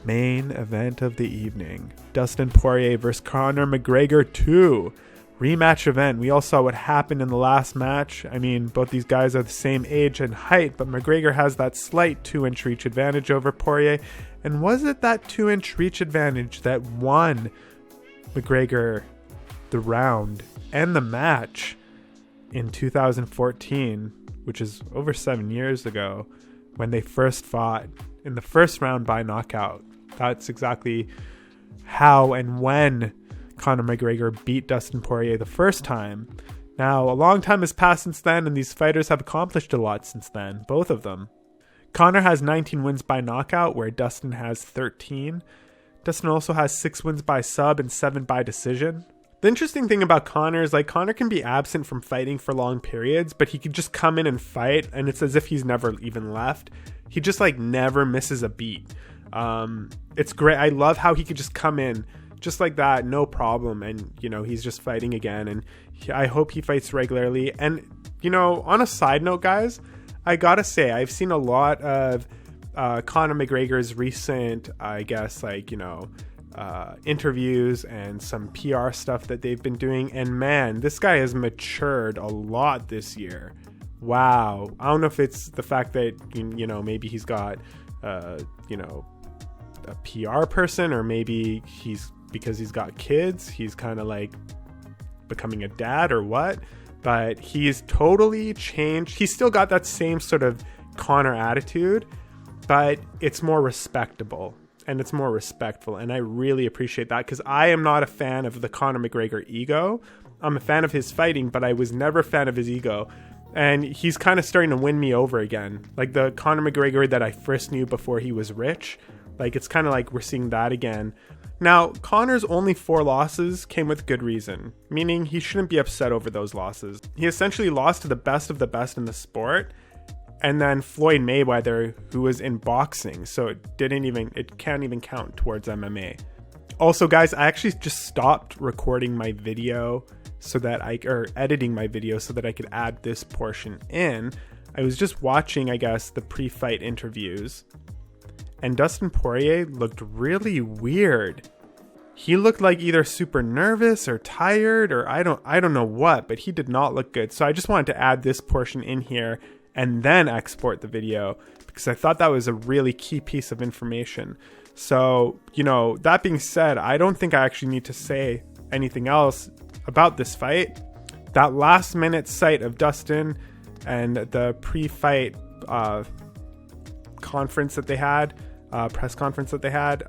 Main event of the evening. Dustin Poirier versus Conor McGregor 2. Rematch event. We all saw what happened in the last match. I mean, both these guys are the same age and height, but McGregor has that slight 2-inch reach advantage over Poirier. And was it that 2-inch reach advantage that won McGregor the round and the match in 2014, which is over 7 years ago, when they first fought in the first round by knockout? That's exactly how and when Conor McGregor beat Dustin Poirier the first time. Now, a long time has passed since then, and these fighters have accomplished a lot since then, both of them. Conor has 19 wins by knockout, where Dustin has 13. Dustin also has 6 wins by sub and 7 by decision. The interesting thing about Conor is, Conor can be absent from fighting for long periods, but he can just come in and fight, and it's as if he's never even left. He just, never misses a beat. It's great. I love how he could just come in just like that, no problem, and, he's just fighting again, and I hope he fights regularly. And, on a side note, guys, I gotta say, I've seen a lot of Conor McGregor's recent, interviews and some PR stuff that they've been doing, and man, this guy has matured a lot this year. Wow. I don't know if it's the fact that maybe he's got a PR person, or maybe because he's got kids, he's kind of becoming a dad or what, but he's totally changed. He's still got that same sort of Conor attitude, but it's more respectable and it's more respectful, and I really appreciate that, because I am not a fan of the Conor McGregor ego. I'm a fan of his fighting, but I was never a fan of his ego, and he's kind of starting to win me over again, like the Conor McGregor that I first knew before he was rich. It's kind of like we're seeing that again. Now, Conor's only 4 losses came with good reason, meaning he shouldn't be upset over those losses. He essentially lost to the best of the best in the sport, and then Floyd Mayweather, who was in boxing, so it can't even count towards MMA. Also, guys, I actually just stopped recording my video editing my video so that I could add this portion in. I was just watching, the pre-fight interviews, and Dustin Poirier looked really weird. He looked like either super nervous or tired, or I don't know what, but he did not look good. So I just wanted to add this portion in here and then export the video, because I thought that was a really key piece of information. So, that being said, I don't think I actually need to say anything else about this fight. That last minute sight of Dustin and the pre-fight conference that they had, press conference that they had,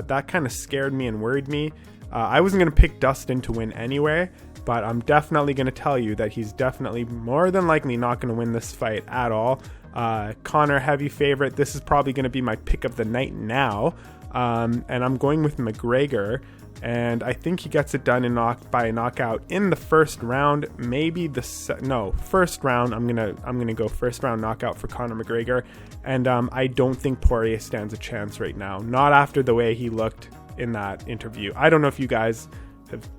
that kind of scared me and worried me. I wasn't going to pick Dustin to win anyway, but I'm definitely going to tell you that he's definitely more than likely not going to win this fight at all. Conor, heavy favorite. This is probably going to be my pick of the night now, and I'm going with McGregor, and I think he gets it done by a knockout in the first round. Maybe first round. I'm gonna go first round knockout for Conor McGregor, and I don't think Poirier stands a chance right now. Not after the way he looked in that interview. I don't know if you guys have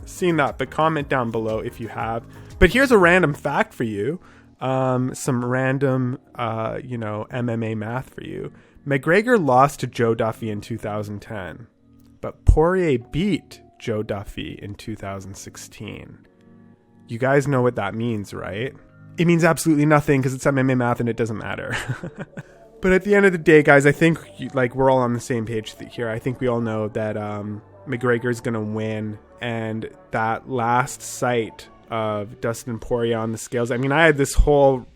seen that, but comment down below if you have. But here's a random fact for you. Some random, MMA math for you. McGregor lost to Joe Duffy in 2010, but Poirier beat Joe Duffy in 2016. You guys know what that means, right? It means absolutely nothing, because it's MMA math and it doesn't matter. But at the end of the day, guys, I think we're all on the same page here. I think we all know that McGregor's going to win, and that last sight of Dustin Poirier on the scales. I mean, I had this whole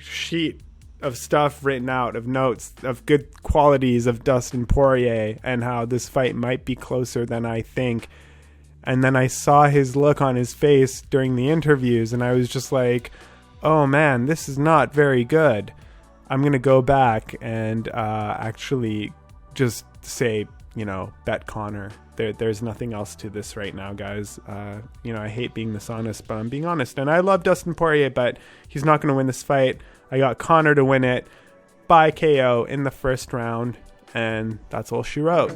sheet of stuff written out, of notes of good qualities of Dustin Poirier and how this fight might be closer than I think. And then I saw his look on his face during the interviews, and I was just like, oh man, this is not very good. I'm going to go back and actually just say, bet Conor. There's nothing else to this right now, guys. I hate being this honest, but I'm being honest. And I love Dustin Poirier, but he's not going to win this fight. I got Conor to win it by KO in the first round. and that's all she wrote.